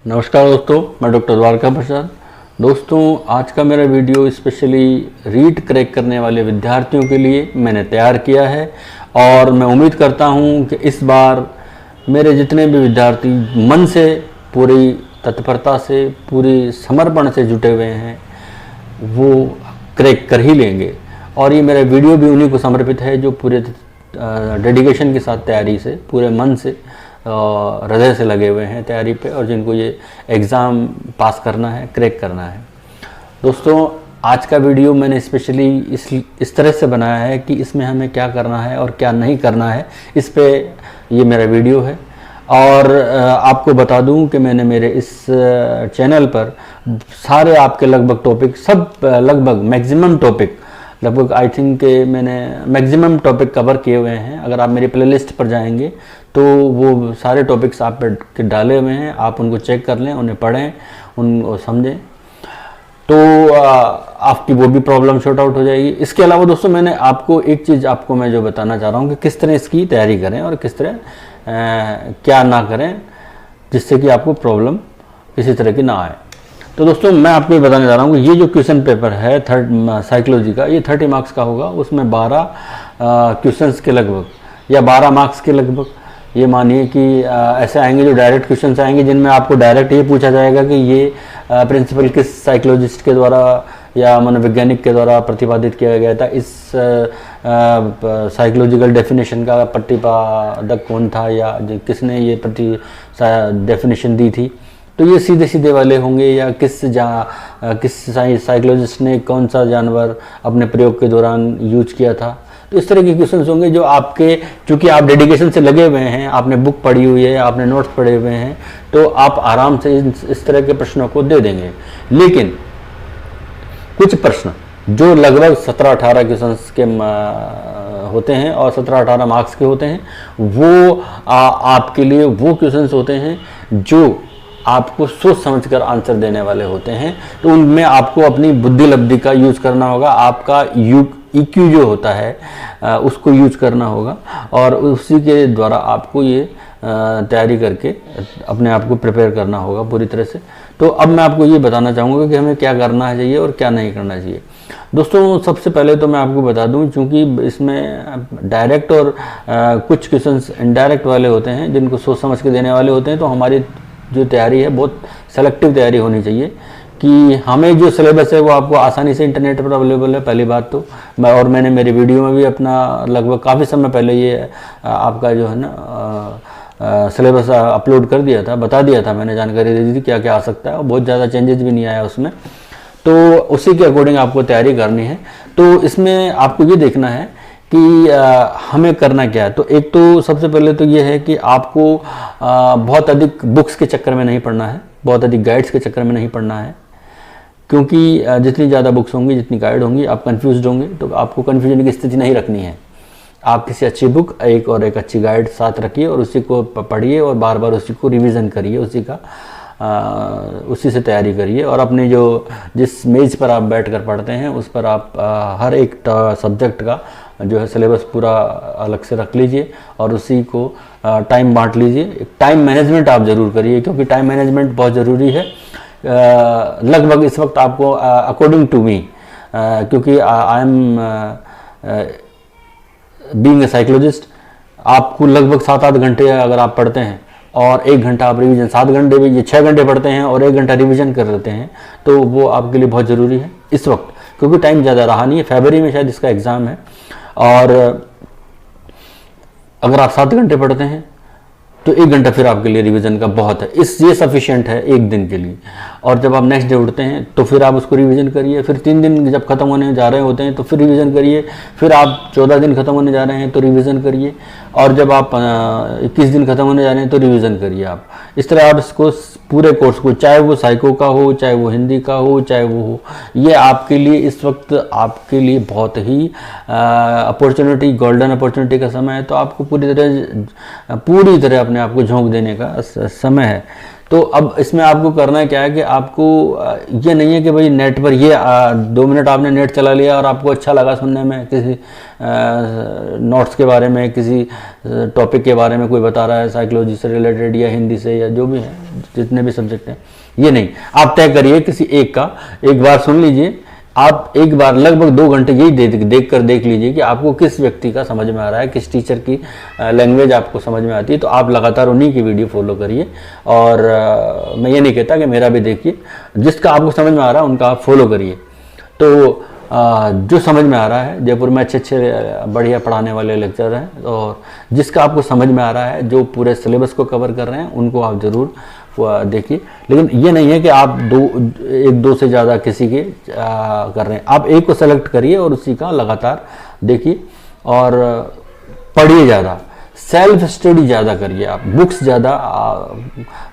नमस्कार दोस्तों, मैं डॉक्टर द्वारका प्रसाद। दोस्तों, आज का मेरा वीडियो स्पेशली रीट क्रैक करने वाले विद्यार्थियों के लिए मैंने तैयार किया है और मैं उम्मीद करता हूं कि इस बार मेरे जितने भी विद्यार्थी मन से, पूरी तत्परता से, पूरी समर्पण से जुटे हुए हैं वो क्रैक कर ही लेंगे। और ये मेरा वीडियो भी उन्हीं को समर्पित है जो पूरे डेडिकेशन के साथ, तैयारी से, पूरे मन से, हृदय से लगे हुए हैं तैयारी पे और जिनको ये एग्ज़ाम पास करना है, क्रैक करना है। दोस्तों, आज का वीडियो मैंने स्पेशली इस तरह से बनाया है कि इसमें हमें क्या करना है और क्या नहीं करना है, इस पे ये मेरा वीडियो है। और आपको बता दूं कि मैंने मेरे इस चैनल पर सारे आपके लगभग टॉपिक, सब लगभग मैक्सिमम टॉपिक, लगभग आई थिंक मैंने मैक्सिमम टॉपिक कवर किए हुए हैं। अगर आप मेरी प्लेलिस्ट पर जाएंगे तो वो सारे टॉपिक्स आप पे डाले हुए हैं, आप उनको चेक कर लें, उन्हें पढ़ें, उनको समझें, तो आपकी वो भी प्रॉब्लम शॉर्ट आउट हो जाएगी। इसके अलावा दोस्तों, मैंने आपको एक चीज़ आपको मैं जो बताना चाह रहा हूँ कि किस तरह इसकी तैयारी करें और किस तरह क्या ना करें जिससे कि आपको प्रॉब्लम किसी तरह की ना आए। तो दोस्तों, मैं आपको ये बताने जा रहा हूँ कि ये जो क्वेश्चन पेपर है साइकोलॉजी का, ये 30 मार्क्स का होगा। उसमें 12 क्वेश्चंस के लगभग या 12 मार्क्स के लगभग, ये मानिए कि ऐसे आएंगे जो डायरेक्ट क्वेश्चंस आएंगे जिनमें आपको डायरेक्ट ये पूछा जाएगा कि ये प्रिंसिपल किस साइकोलॉजिस्ट के द्वारा या मनोवैज्ञानिक के द्वारा प्रतिपादित किया गया था। इस साइकोलॉजिकल डेफिनेशन का प्रतिपादक कौन था या किसने ये डेफिनेशन दी थी। तो ये सीधे सीधे वाले होंगे, या किस साइकोलॉजिस्ट ने कौन सा जानवर अपने प्रयोग के दौरान यूज किया था। तो इस तरह के क्वेश्चंस होंगे जो आपके, चूँकि आप डेडिकेशन से लगे हुए हैं, आपने बुक पढ़ी हुई है, आपने नोट्स पढ़े हुए हैं, तो आप आराम से इस तरह के प्रश्नों को दे देंगे। लेकिन कुछ प्रश्न जो लगभग 17-18 क्वेश्चंस के होते हैं और 17-18 मार्क्स के होते हैं, वो आपके लिए वो क्वेश्चंस होते हैं जो आपको सोच समझकर आंसर देने वाले होते हैं। तो उनमें आपको अपनी बुद्धि लब्धि का यूज करना होगा, आपका EQ जो होता है उसको यूज करना होगा और उसी के द्वारा आपको ये तैयारी करके अपने आप को प्रिपेयर करना होगा पूरी तरह से। तो अब मैं आपको ये बताना चाहूँगा कि हमें क्या करना चाहिए और क्या नहीं करना चाहिए। दोस्तों, सबसे पहले तो मैं आपको बता दूं, चूँकि इसमें डायरेक्ट और कुछ क्वेश्चंस इनडायरेक्ट वाले होते हैं जिनको सोच समझ के देने वाले होते हैं, तो हमारी जो तैयारी है बहुत सेलेक्टिव तैयारी होनी चाहिए कि हमें जो सिलेबस है वो आपको आसानी से इंटरनेट पर अवेलेबल है, पहली बात तो। और मैंने मेरी वीडियो में भी अपना लगभग काफ़ी समय पहले ये आपका जो है ना सिलेबस अपलोड कर दिया था, बता दिया था, मैंने जानकारी दे दी थी क्या क्या आ सकता है और बहुत ज़्यादा चेंजेस भी नहीं आया उसमें। तो उसी के अकॉर्डिंग आपको तैयारी करनी है। तो इसमें आपको ये देखना है कि हमें करना क्या है। तो एक तो सबसे पहले तो ये है कि आपको बहुत अधिक बुक्स के चक्कर में नहीं पढ़ना है, बहुत अधिक गाइड्स के चक्कर में नहीं पढ़ना है, क्योंकि जितनी ज़्यादा बुक्स होंगी, जितनी गाइड होंगी, आप कंफ्यूज्ड होंगे। तो आपको कन्फ्यूजन की स्थिति नहीं रखनी है। आप किसी अच्छी बुक एक अच्छी गाइड साथ रखिए और उसी को पढ़िए और बार बार उसी को रिवीजन करिए, उसी से तैयारी करिए। और अपने जिस मेज पर आप बैठ कर पढ़ते हैं उस पर आप हर एक सब्जेक्ट का जो है सिलेबस पूरा अलग से रख लीजिए और उसी को टाइम बांट लीजिए। टाइम मैनेजमेंट आप ज़रूर करिए, क्योंकि टाइम मैनेजमेंट बहुत ज़रूरी है। लगभग इस वक्त आपको अकॉर्डिंग टू मी, क्योंकि I am being a psychologist, आपको लगभग 7-8 घंटे अगर आप पढ़ते हैं और 1 घंटा आप रिवीजन, 7 घंटे भी, ये 6 घंटे पढ़ते हैं और 1 घंटा रिवीजन कर लेते हैं, तो वो आपके लिए बहुत ज़रूरी है इस वक्त, क्योंकि टाइम ज़्यादा रहा नहीं है। फरवरी में शायद इसका एग्ज़ाम है और अगर आप 7 घंटे पढ़ते हैं तो 1 घंटा फिर आपके लिए रिवीजन का बहुत है। ये सफिशिएंट है एक दिन के लिए। और जब आप नेक्स्ट डे उठते हैं तो फिर आप उसको रिवीजन करिए। फिर 3 दिन जब खत्म होने जा रहे होते हैं तो फिर रिवीजन करिए। फिर आप 14 दिन खत्म होने जा रहे हैं तो रिवीजन करिए। और जब आप 21 दिन खत्म होने जा रहे हैं तो रिवीजन करिए। आप इस तरह आप इसको पूरे कोर्स को, चाहे वो साइको का हो, चाहे वो हिंदी का हो, चाहे वो हो, ये आपके लिए इस वक्त आपके लिए बहुत ही अपॉर्चुनिटी, गोल्डन अपॉर्चुनिटी का समय है। तो आपको पूरी तरह अपने आप को झोंक देने का समय है। तो अब इसमें आपको करना क्या है कि आपको ये नहीं है कि भाई नेट पर ये 2 मिनट आपने नेट चला लिया और आपको अच्छा लगा सुनने में, किसी नोट्स के बारे में, किसी टॉपिक के बारे में कोई बता रहा है साइकोलॉजी से रिलेटेड या हिंदी से या जो भी है, जितने भी सब्जेक्ट हैं, ये नहीं। आप तय करिए किसी एक का, एक बार सुन लीजिए। आप एक बार लगभग 2 घंटे यही देख लीजिए कि आपको किस व्यक्ति का समझ में आ रहा है, किस टीचर की लैंग्वेज आपको समझ में आती है। तो आप लगातार उन्हीं की वीडियो फॉलो करिए। और मैं ये नहीं कहता कि मेरा भी देखिए, जिसका आपको समझ में आ रहा है उनका आप फॉलो करिए। तो जो समझ में आ रहा है, जयपुर में अच्छे बढ़िया पढ़ाने वाले लेक्चर हैं, और जिसका आपको समझ में आ रहा है, जो पूरे सिलेबस को कवर कर रहे हैं, उनको आप ज़रूर देखिए। लेकिन ये नहीं है कि आप एक दो से ज़्यादा किसी के कर रहे हैं। आप एक को सेलेक्ट करिए और उसी का लगातार देखिए और पढ़िए ज़्यादा, सेल्फ स्टडी ज़्यादा करिए। आप बुक्स ज़्यादा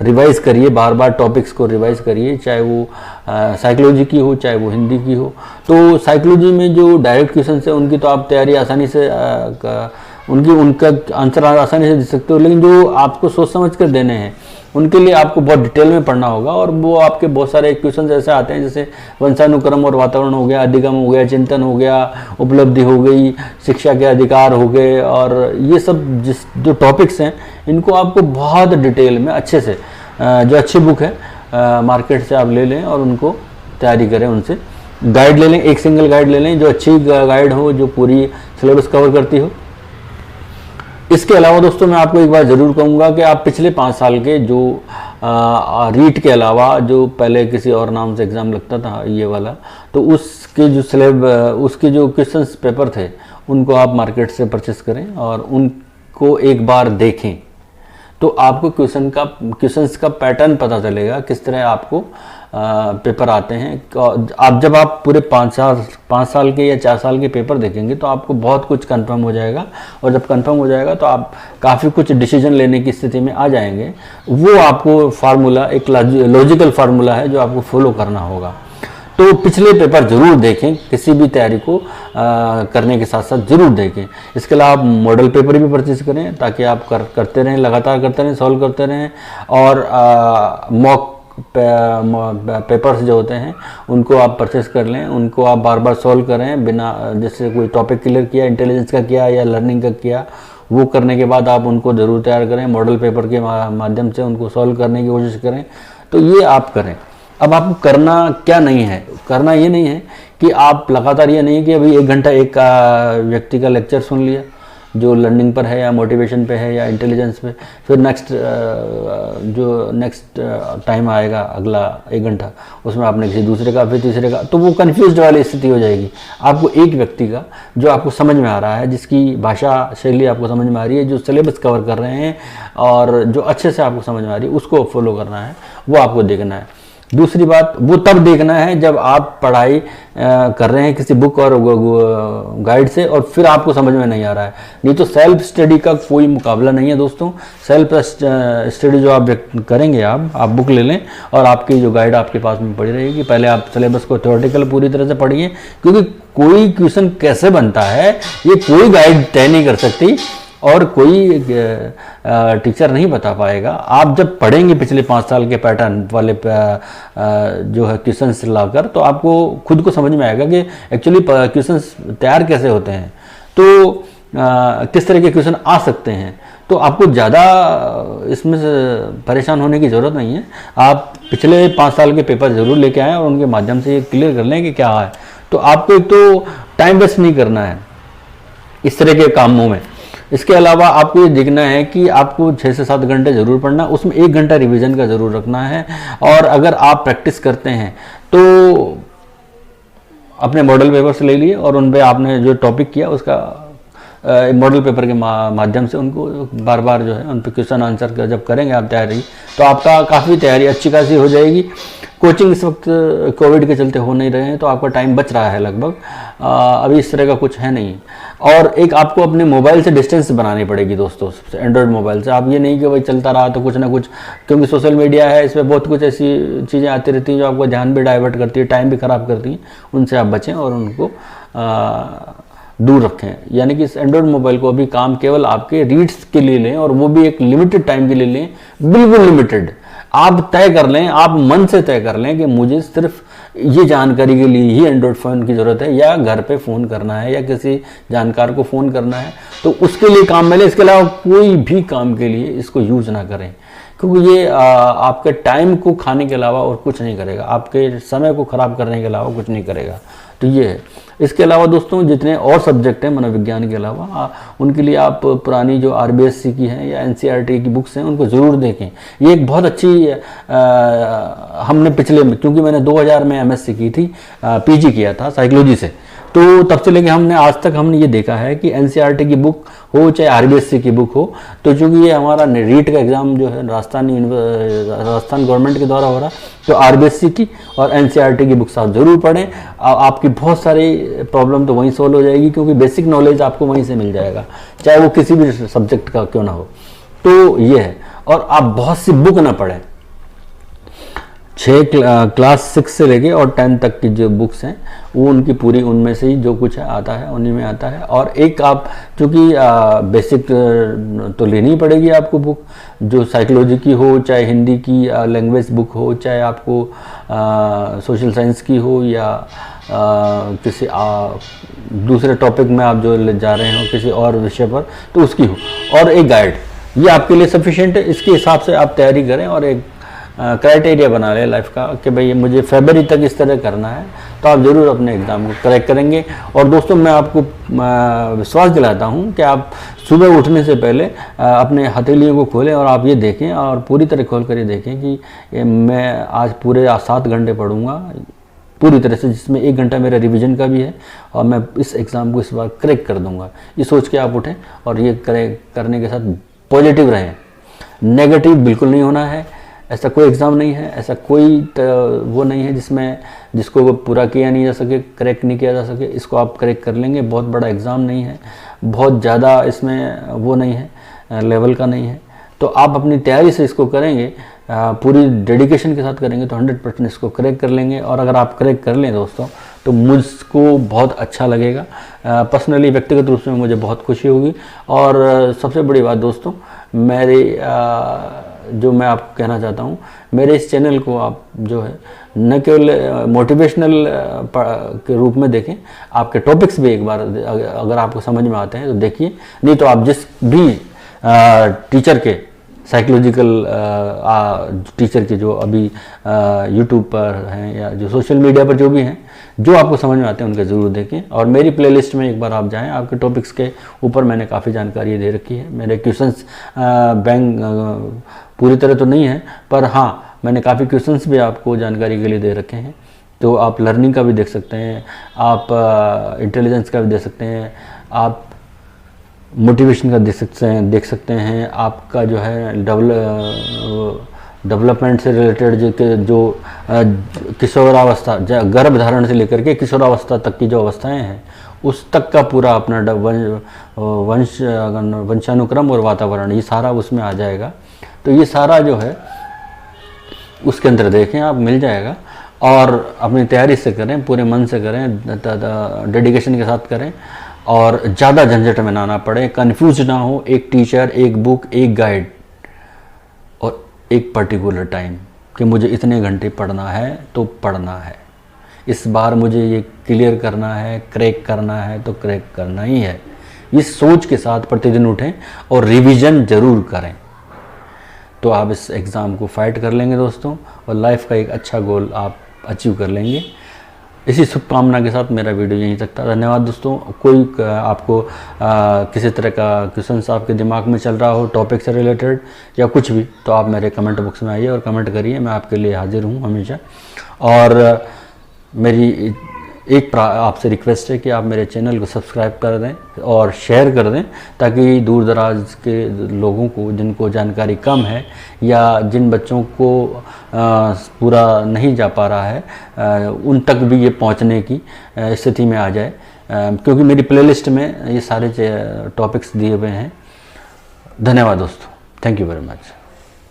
रिवाइज करिए, बार बार टॉपिक्स को रिवाइज करिए, चाहे वो साइकोलॉजी की हो, चाहे वो हिंदी की हो। तो साइकोलॉजी में जो डायरेक्ट क्वेश्चन है उनकी तो आप तैयारी आसानी से उनका आंसर आसानी से दे सकते हो, लेकिन जो आपको सोच समझ कर देने हैं उनके लिए आपको बहुत डिटेल में पढ़ना होगा। और वो आपके बहुत सारे क्वेश्चन ऐसे आते हैं, जैसे वंशानुक्रम और वातावरण हो गया, अधिगम हो गया, चिंतन हो गया, उपलब्धि हो गई, शिक्षा के अधिकार हो गए, और ये सब जो टॉपिक्स हैं इनको आपको बहुत डिटेल में अच्छे से, जो अच्छी बुक है मार्केट से आप ले लें और उनको तैयारी करें। उनसे गाइड ले लें, एक सिंगल गाइड ले लें जो अच्छी गाइड हो, जो पूरी सिलेबस कवर करती हो। इसके अलावा दोस्तों मैं आपको एक बार ज़रूर कहूँगा कि आप पिछले 5 साल के जो रीट के अलावा जो पहले किसी और नाम से एग्ज़ाम लगता था ये वाला, तो उसके जो क्वेश्चंस पेपर थे उनको आप मार्केट से परचेस करें और उनको एक बार देखें। तो आपको क्वेश्चंस का पैटर्न पता चलेगा, किस तरह आपको पेपर आते हैं। जब आप पूरे 5 साल के या 4 साल के पेपर देखेंगे तो आपको बहुत कुछ कंफर्म हो जाएगा, और जब कंफर्म हो जाएगा तो आप काफ़ी कुछ डिसीजन लेने की स्थिति में आ जाएंगे। वो आपको फार्मूला, एक लॉजिकल फार्मूला है जो आपको फॉलो करना होगा। तो पिछले पेपर जरूर देखें, किसी भी तैयारी को करने के साथ साथ जरूर देखें। इसके अलावा आप मॉडल पेपर भी परचेज करें ताकि आप करते रहें, लगातार करते रहें, सॉल्व करते रहें। और मॉक पेपर्स जो होते हैं उनको आप परचेस कर लें, उनको आप बार बार सॉल्व करें बिना, जैसे कोई टॉपिक क्लियर किया, इंटेलिजेंस का किया या लर्निंग का किया, वो करने के बाद आप उनको ज़रूर तैयार करें, मॉडल पेपर के माध्यम से उनको सॉल्व करने की कोशिश करें। तो ये आप करें। अब आपको करना क्या नहीं है, करना ये नहीं है कि आप लगातार, ये नहीं कि अभी 1 घंटा एक व्यक्ति का लेक्चर सुन लिया जो लर्निंग पर है या मोटिवेशन पे है या इंटेलिजेंस पे, फिर नेक्स्ट टाइम आएगा अगला 1 घंटा, उसमें आपने किसी दूसरे का, फिर तीसरे का, तो वो कन्फ्यूज्ड वाली स्थिति हो जाएगी। आपको एक व्यक्ति का जो आपको समझ में आ रहा है, जिसकी भाषा शैली आपको समझ में आ रही है, जो सिलेबस कवर कर रहे हैं और जो अच्छे से आपको समझ में आ रही है, उसको फॉलो करना है, वो आपको देखना है। दूसरी बात, वो तब देखना है जब आप पढ़ाई कर रहे हैं किसी बुक और गाइड से और फिर आपको समझ में नहीं आ रहा है। नहीं तो सेल्फ स्टडी का कोई मुकाबला नहीं है दोस्तों। सेल्फ स्टडी जो आप करेंगे, आप बुक ले लें और आपकी जो गाइड आपके पास में पड़ी रहेगी। पहले आप सिलेबस को थ्योरेटिकल पूरी तरह से पढ़िए, क्योंकि कोई क्वेश्चन कैसे बनता है ये कोई गाइड तय नहीं कर सकती और कोई टीचर नहीं बता पाएगा। आप जब पढ़ेंगे पिछले 5 साल के पैटर्न वाले जो है क्वेश्चंस लाकर, तो आपको खुद को समझ में आएगा कि एक्चुअली क्वेश्चंस तैयार कैसे होते हैं, तो किस तरह के क्वेश्चन आ सकते हैं। तो आपको ज़्यादा इसमें से परेशान होने की ज़रूरत नहीं है। आप पिछले 5 साल के पेपर ज़रूर लेके आएँ और उनके माध्यम से ये क्लियर कर लें कि क्या है। तो आपको एक तो टाइम वेस्ट नहीं करना है इस तरह के कामों में। इसके अलावा आपको ये देखना है कि आपको 6 से 7 घंटे ज़रूर पढ़ना, उसमें 1 घंटा रिवीजन का ज़रूर रखना है। और अगर आप प्रैक्टिस करते हैं तो अपने मॉडल पेपर से ले लिए और उन पे आपने जो टॉपिक किया उसका मॉडल पेपर के माध्यम से उनको बार बार जो है उन पर क्वेश्चन आंसर जब करेंगे आप तैयारी, तो आपका काफ़ी तैयारी अच्छी खासी हो जाएगी। कोचिंग इस वक्त कोविड के चलते हो नहीं रहे हैं, तो आपका टाइम बच रहा है लगभग। अभी इस तरह का कुछ है नहीं। और एक आपको अपने मोबाइल से डिस्टेंस बनानी पड़ेगी दोस्तों, एंड्रॉयड मोबाइल से। आप ये नहीं कि भाई चलता रहा तो कुछ ना कुछ, क्योंकि सोशल मीडिया है, इसमें बहुत कुछ ऐसी चीज़ें आती रहती हैं जो आपको ध्यान भी डाइवर्ट करती है, टाइम भी ख़राब करती हैं। उनसे आप बचें और उनको दूर रखें। यानी कि इस एंड्रॉयड मोबाइल को अभी काम केवल आपके रीड्स के लिए लें, और वो भी एक लिमिटेड टाइम के लिए लें, बिल्कुल लिमिटेड। आप तय कर लें, आप मन से तय कर लें कि मुझे सिर्फ ये जानकारी के लिए ही एंड्रॉयड फ़ोन की ज़रूरत है, या घर पे फ़ोन करना है, या किसी जानकार को फ़ोन करना है, तो उसके लिए काम मिले। इसके अलावा कोई भी काम के लिए इसको यूज़ ना करें, क्योंकि ये आपके टाइम को खाने के अलावा और कुछ नहीं करेगा, आपके समय को ख़राब करने के अलावा कुछ नहीं करेगा। तो ये है। इसके अलावा दोस्तों जितने और सब्जेक्ट हैं मनोविज्ञान के अलावा, उनके लिए आप पुरानी जो RBSC की हैं या NCERT की बुक्स हैं उनको ज़रूर देखें। ये एक बहुत अच्छी हमने पिछले में, क्योंकि मैंने 2000 में MSc की थी, PG किया था साइकोलॉजी से, तो तब से लेके हमने आज तक हमने ये देखा है कि NCERT की बुक हो चाहे RBSC की बुक हो, तो चूँकि ये हमारा रीट का एग्ज़ाम जो है राजस्थान गवर्नमेंट के द्वारा हो रहा, तो RBSC की और NCERT की बुक्स आप ज़रूर पढ़ें। आपकी बहुत सारी प्रॉब्लम तो वहीं सॉल्व हो जाएगी, क्योंकि बेसिक नॉलेज आपको वहीं से मिल जाएगा, चाहे वो किसी भी सब्जेक्ट का क्यों ना हो। तो ये है। और आप बहुत सी बुक ना पढ़ें, क्लास 6 से लेके और 10 तक की जो बुक्स हैं वो उनकी पूरी, उनमें से ही जो कुछ है आता है उन्हीं में आता है। और एक आप चूँकि बेसिक तो लेनी ही पड़ेगी आपको बुक, जो साइकोलॉजी की हो, चाहे हिंदी की लैंग्वेज बुक हो, चाहे आपको सोशल साइंस की हो, या किसी दूसरे टॉपिक में आप जो जा रहे हो किसी और विषय पर, तो उसकी हो, और एक गाइड, ये आपके लिए सफिशिएंट है। इसके हिसाब से आप तैयारी करें और एक क्राइटेरिया बना लें लाइफ का कि भाई मुझे फरवरी तक इस तरह करना है, तो आप ज़रूर अपने एग्ज़ाम को क्रैक करेंगे। और दोस्तों मैं आपको विश्वास दिलाता हूं कि आप सुबह उठने से पहले अपने हथेलियों को खोलें और आप ये देखें, और पूरी तरह खोल कर ये देखें कि मैं आज पूरे 7 घंटे पढ़ूंगा पूरी तरह से, जिसमें 1 घंटा मेरा रिवीजन का भी है, और मैं इस एग्ज़ाम को इस बार क्रैक कर दूंगा। ये सोच के आप उठें और ये करने के साथ पॉजिटिव रहें, नेगेटिव बिल्कुल नहीं होना है। ऐसा कोई एग्ज़ाम नहीं है, ऐसा कोई वो नहीं है जिसको पूरा किया नहीं जा सके, क्रैक नहीं किया जा सके। इसको आप क्रैक कर लेंगे। बहुत बड़ा एग्ज़ाम नहीं है, बहुत ज़्यादा इसमें वो नहीं है, लेवल का नहीं है। तो आप अपनी तैयारी से इसको करेंगे, पूरी डेडिकेशन के साथ करेंगे, तो 100% इसको क्रैक कर लेंगे। और अगर आप क्रैक कर लें दोस्तों, तो मुझको बहुत अच्छा लगेगा, पर्सनली व्यक्तिगत रूप से मुझे बहुत खुशी होगी। और सबसे बड़ी बात दोस्तों, जो मैं आपको कहना चाहता हूँ, मेरे इस चैनल को आप जो है न केवल मोटिवेशनल के रूप में देखें, आपके टॉपिक्स भी एक बार अगर आपको समझ में आते हैं तो देखिए, नहीं तो आप जिस भी टीचर के साइकोलॉजिकल टीचर के जो अभी यूट्यूब पर हैं या जो सोशल मीडिया पर जो भी हैं, जो आपको समझ में आते हैं उनके ज़रूर देखें। और मेरी प्लेलिस्ट में एक बार आप जाएं, आपके टॉपिक्स के ऊपर मैंने काफ़ी जानकारी दे रखी है। मेरे क्वेश्चंस बैंक पूरी तरह तो नहीं है, पर हाँ मैंने काफ़ी क्वेश्चंस भी आपको जानकारी के लिए दे रखे हैं। तो आप लर्निंग का भी देख सकते हैं, आप इंटेलिजेंस का भी देख सकते हैं, आप मोटिवेशन का देख सकते हैं, आपका जो है डेवलपमेंट से रिलेटेड जो किशोरावस्था, गर्भधारण से लेकर के किशोरावस्था तक की जो अवस्थाएं हैं, उस तक का पूरा अपना वंशानुक्रम और वातावरण, ये सारा उसमें आ जाएगा। तो ये सारा जो है उसके अंदर देखें, आप मिल जाएगा। और अपनी तैयारी से करें, पूरे मन से करें, डेडिकेशन के साथ करें, और ज़्यादा झंझट में ना पड़े, कंफ्यूज ना हो। एक टीचर, एक बुक, एक गाइड और एक पर्टिकुलर टाइम कि मुझे इतने घंटे पढ़ना है तो पढ़ना है, इस बार मुझे ये क्लियर करना है, क्रैक करना है तो क्रैक करना ही है। इस सोच के साथ प्रतिदिन उठें और रिवीजन ज़रूर करें, तो आप इस एग्ज़ाम को फाइट कर लेंगे दोस्तों, और लाइफ का एक अच्छा गोल आप अचीव कर लेंगे। इसी शुभकामना के साथ मेरा वीडियो यहीं तक था। धन्यवाद दोस्तों। कोई आपको किसी तरह का क्वेश्चन आपके दिमाग में चल रहा हो टॉपिक से रिलेटेड या कुछ भी, तो आप मेरे कमेंट बॉक्स में आइए और कमेंट करिए, मैं आपके लिए हाजिर हूँ हमेशा। और मेरी एक आपसे रिक्वेस्ट है कि आप मेरे चैनल को सब्सक्राइब कर दें और शेयर कर दें, ताकि दूर दराज के लोगों को, जिनको जानकारी कम है या जिन बच्चों को पूरा नहीं जा पा रहा है, उन तक भी ये पहुंचने की स्थिति में आ जाए। क्योंकि मेरी प्लेलिस्ट में ये सारे टॉपिक्स दिए हुए हैं। धन्यवाद दोस्तों, थैंक यू वेरी मच।